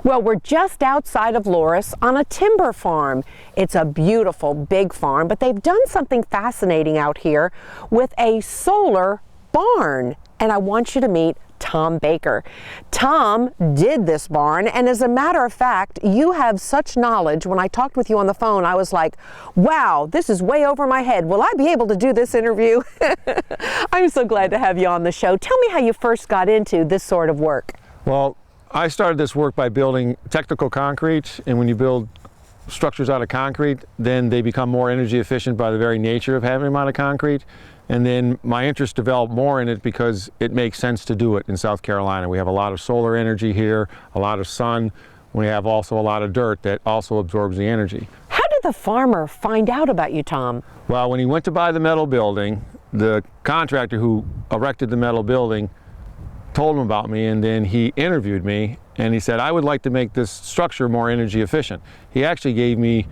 Well, we're just outside of Loris on a timber farm. It's a beautiful big farm, but they've done something fascinating out here with a solar barn. And I want you to meet Tom Baker. Tom did this barn, and as a matter of fact, you have such knowledge. When I talked with you on the phone, I was like, wow, this is way over my head. Will I be able to do this interview? I'm so glad to have you on the show. Tell me how you first got into this sort of work. Well, I started this work by building technical concrete, and when you build structures out of concrete, then they become more energy efficient by the very nature of having them out of concrete. And then my interest developed more in it because it makes sense to do it in South Carolina. We have a lot of solar energy here, a lot of sun. We have also a lot of dirt that also absorbs the energy. How did the farmer find out about you, Tom? Well, when he went to buy the metal building, the contractor who erected the metal building told him about me, and then he interviewed me, and he said, I would like to make this structure more energy efficient. He actually gave me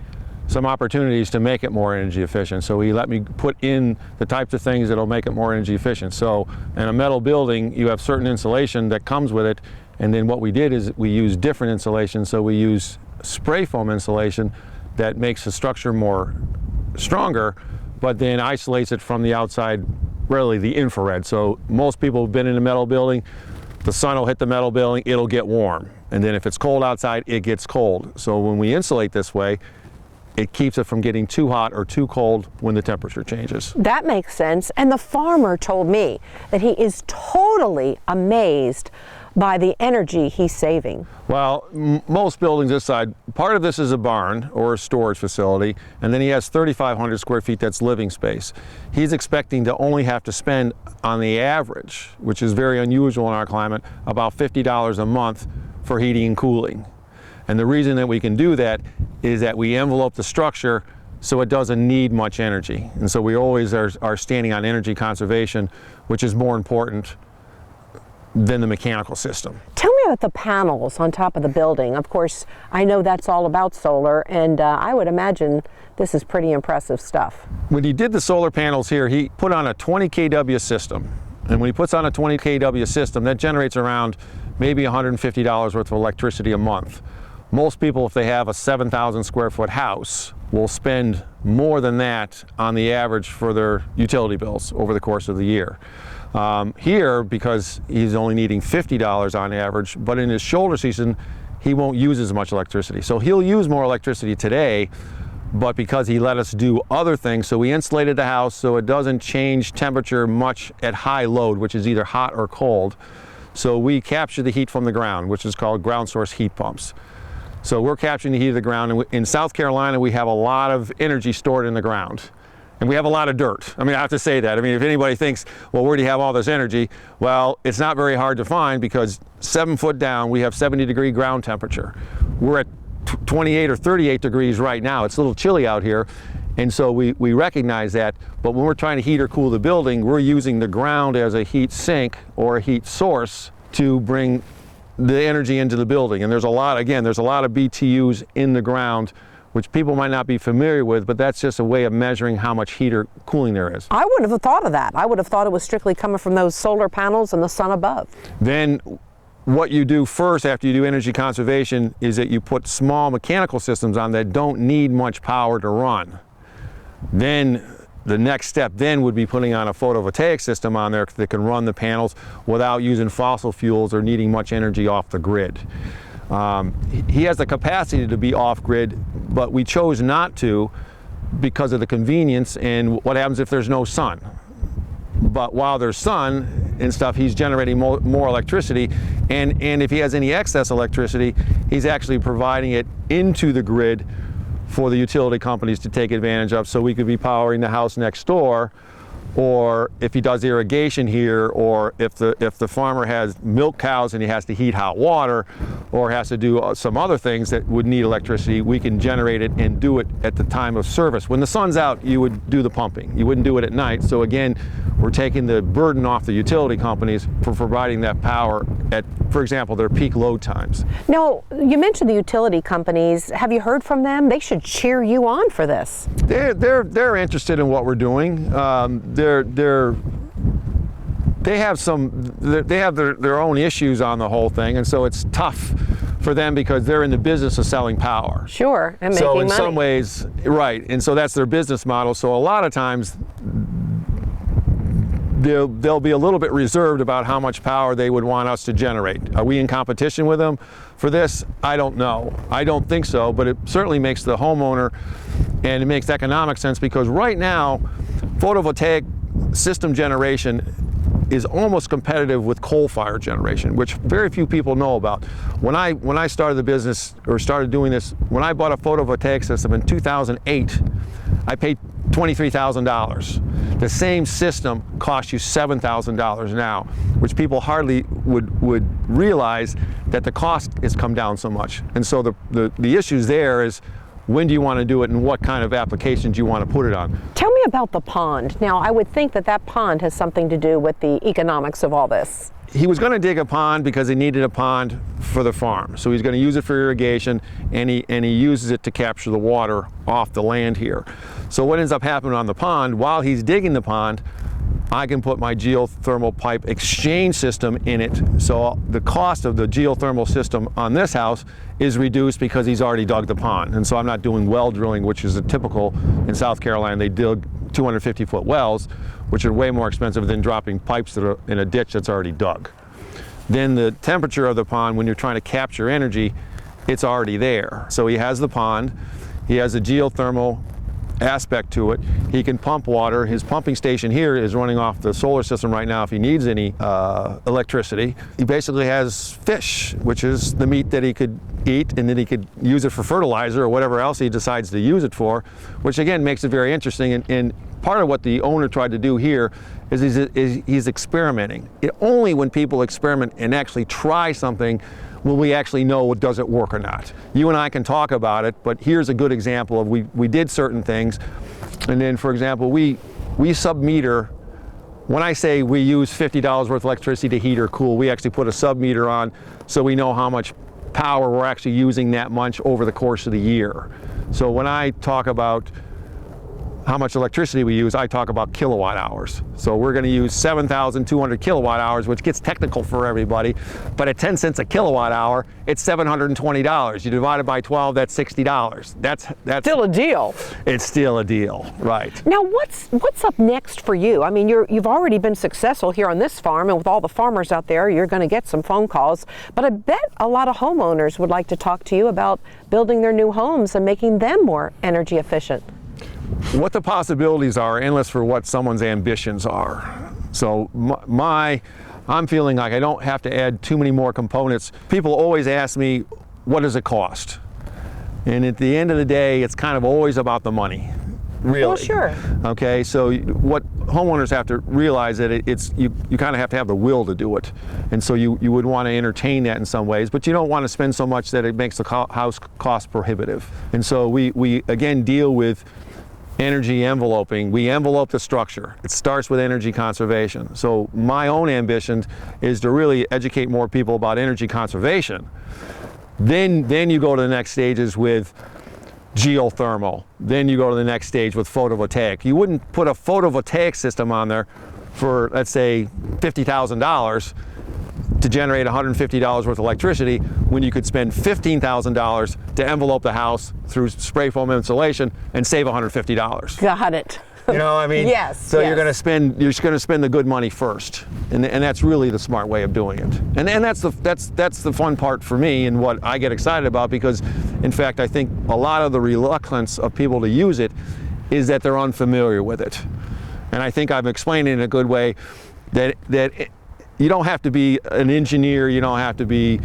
some opportunities to make it more energy efficient. So he let me put in the types of things that'll make it more energy efficient. So in a metal building, you have certain insulation that comes with it. And then what we did is we used different insulation. So we use spray foam insulation that makes the structure more stronger, but then isolates it from the outside, really the infrared. So most people who've been in a metal building, the sun will hit the metal building, it'll get warm. And then if it's cold outside, it gets cold. So when we insulate this way, it keeps it from getting too hot or too cold when the temperature changes. That makes sense. And the farmer told me that he is totally amazed by the energy he's saving. Well, most buildings this side, part of this is a barn or a storage facility, and then he has 3,500 square feet that's living space. He's expecting to only have to spend, on the average, which is very unusual in our climate, about $50 a month for heating and cooling. And the reason that we can do that is that we envelope the structure so it doesn't need much energy. And so we always are standing on energy conservation, which is more important than the mechanical system. Tell me about the panels on top of the building. Of course, I know that's all about solar, and I would imagine this is pretty impressive stuff. When he did the solar panels here, he put on a 20 kW system. And when he puts on a 20 kW system, that generates around maybe $150 worth of electricity a month. Most people, if they have a 7,000 square foot house, will spend more than that on the average for their utility bills over the course of the year. Here, because he's only needing $50 on average, but in his shoulder season, he won't use as much electricity. So he'll use more electricity today, but because he let us do other things, so we insulated the house so it doesn't change temperature much at high load, which is either hot or cold. So we capture the heat from the ground, which is called ground source heat pumps. So we're capturing the heat of the ground, and in South Carolina we have a lot of energy stored in the ground. And we have a lot of dirt. I mean, I have to say that. I mean, if anybody thinks, well, where do you have all this energy? Well, it's not very hard to find because 7 foot down we have 70-degree ground temperature. We're at 28 or 38 degrees right now. It's a little chilly out here. And so we recognize that, but when we're trying to heat or cool the building, we're using the ground as a heat sink or a heat source to bring the energy into the building. And there's a lot, again, there's a lot of BTUs in the ground, which people might not be familiar with, but that's just a way of measuring how much heat or cooling there is. I wouldn't have thought of that. I would have thought it was strictly coming from those solar panels and the sun above. Then what you do first after you do energy conservation is that you put small mechanical systems on that don't need much power to run. Then the next step then would be putting on a photovoltaic system on there that can run the panels without using fossil fuels or needing much energy off the grid. He has the capacity to be off-grid, but we chose not to because of the convenience and what happens if there's no sun. But while there's sun and stuff, he's generating more electricity, and if he has any excess electricity, he's actually providing it into the grid for the utility companies to take advantage of, so we could be powering the house next door, or if he does irrigation here, or if the farmer has milk cows and he has to heat hot water, or has to do some other things that would need electricity, we can generate it and do it at the time of service. When the sun's out, you would do the pumping. You wouldn't do it at night. So again, we're taking the burden off the utility companies for providing that power at, for example, their peak load times. Now, you mentioned the utility companies. Have you heard from them? They should cheer you on for this. They're interested in what we're doing. They have their own issues on the whole thing, and so it's tough for them because they're in the business of selling power. Sure, and making So in money. some ways, right, and so that's their business model. So a lot of times they'll be a little bit reserved about how much power they would want us to generate. Are we in competition with them for this? I don't know. I don't think so, but it certainly makes the homeowner, and it makes economic sense because right now, photovoltaic system generation is almost competitive with coal-fired generation, which very few people know about. When I started the business, or started doing this, when I bought a photovoltaic system in 2008, I paid $23,000. The same system costs you $7,000 now, which people hardly would realize that the cost has come down so much. And so the issues there is, when do you want to do it and what kind of applications you want to put it on? Tell me about the pond. Now, I would think that that pond has something to do with the economics of all this. He was going to dig a pond because he needed a pond for the farm. So he's going to use it for irrigation, and he uses it to capture the water off the land here. So what ends up happening on the pond, while he's digging the pond, I can put my geothermal pipe exchange system in it. So the cost of the geothermal system on this house is reduced because he's already dug the pond. And so I'm not doing well drilling, which is a typical in South Carolina. They dig 250-foot wells, which are way more expensive than dropping pipes that are in a ditch that's already dug. Then the temperature of the pond, when you're trying to capture energy, it's already there. So he has the pond, he has a geothermal aspect to it. He can pump water. His pumping station here is running off the solar system right now if he needs any electricity. He basically has fish, which is the meat that he could eat, and then he could use it for fertilizer or whatever else he decides to use it for, which again makes it very interesting. And part of what the owner tried to do here is he's experimenting. Only when people experiment and actually try something will we actually know does it work or not. You and I can talk about it, but here's a good example of we did certain things, and then for example we sub-meter. When I say we use $50 worth of electricity to heat or cool, we actually put a sub-meter on so we know how much power we're actually using that much over the course of the year. So when I talk about how much electricity we use, I talk about kilowatt hours. So we're going to use 7,200 kilowatt hours, which gets technical for everybody, but at 10 cents a kilowatt hour, it's $720. You divide it by 12, that's $60. That's Still a deal. It's still a deal, right? Now, what's up next for you? I mean, you've already been successful here on this farm, and with all the farmers out there, you're going to get some phone calls. But I bet a lot of homeowners would like to talk to you about building their new homes and making them more energy efficient. What the possibilities are endless for what someone's ambitions are. So I'm feeling like I don't have to add too many more components. People always ask me, what does it cost? And at the end of the day, it's kind of always about the money, really. Well, sure. Okay, so what homeowners have to realize that you kind of have to have the will to do it. And so you would want to entertain that in some ways, but you don't want to spend so much that it makes the house cost prohibitive. And so we again deal with energy enveloping. We envelope the structure. It starts with energy conservation. So my own ambition is to really educate more people about energy conservation. Then you go to the next stages with geothermal. Then you go to the next stage with photovoltaic. You wouldn't put a photovoltaic system on there for, let's say, $50,000 to generate $150 worth of electricity when you could spend $15,000 to envelope the house through spray foam insulation and save $150. Got it. You know what I mean? Yes. So yes. you're going to spend the good money first, and that's really the smart way of doing it. And that's the fun part for me and what I get excited about, because in fact I think a lot of the reluctance of people to use it is that they're unfamiliar with it. And I think I've explained it in a good way that you don't have to be an engineer, you don't have to be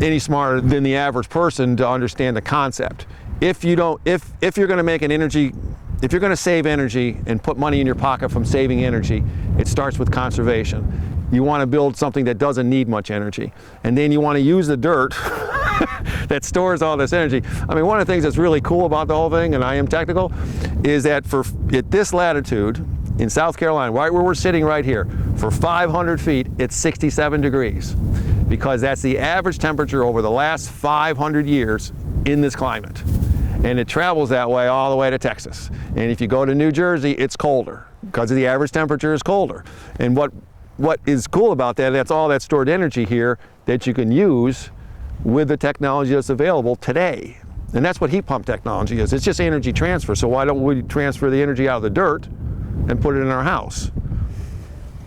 any smarter than the average person to understand the concept. If you're going to make if you're going to save energy and put money in your pocket from saving energy, it starts with conservation. You want to build something that doesn't need much energy, and then you want to use the dirt that stores all this energy. I mean, one of the things that's really cool about the whole thing, and I am technical, is that at this latitude in South Carolina, right where we're sitting right here, for 500 feet, it's 67 degrees, because that's the average temperature over the last 500 years in this climate. And it travels that way all the way to Texas. And if you go to New Jersey, it's colder, because the average temperature is colder. And what is cool about that, that's all that stored energy here that you can use with the technology that's available today. And that's what heat pump technology is. It's just energy transfer. So why don't we transfer the energy out of the dirt and put it in our house?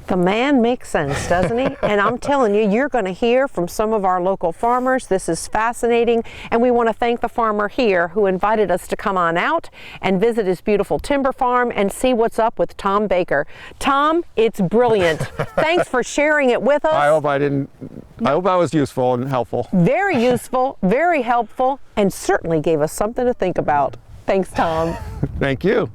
The man makes sense, doesn't he? And I'm telling you, you're going to hear from some of our local farmers. This is fascinating. And we want to thank the farmer here who invited us to come on out and visit his beautiful timber farm and see what's up with Tom Baker. Tom, it's brilliant. Thanks for sharing it with us. I hope I was useful and helpful. Very useful, very helpful, and certainly gave us something to think about. Thanks, Tom. Thank you.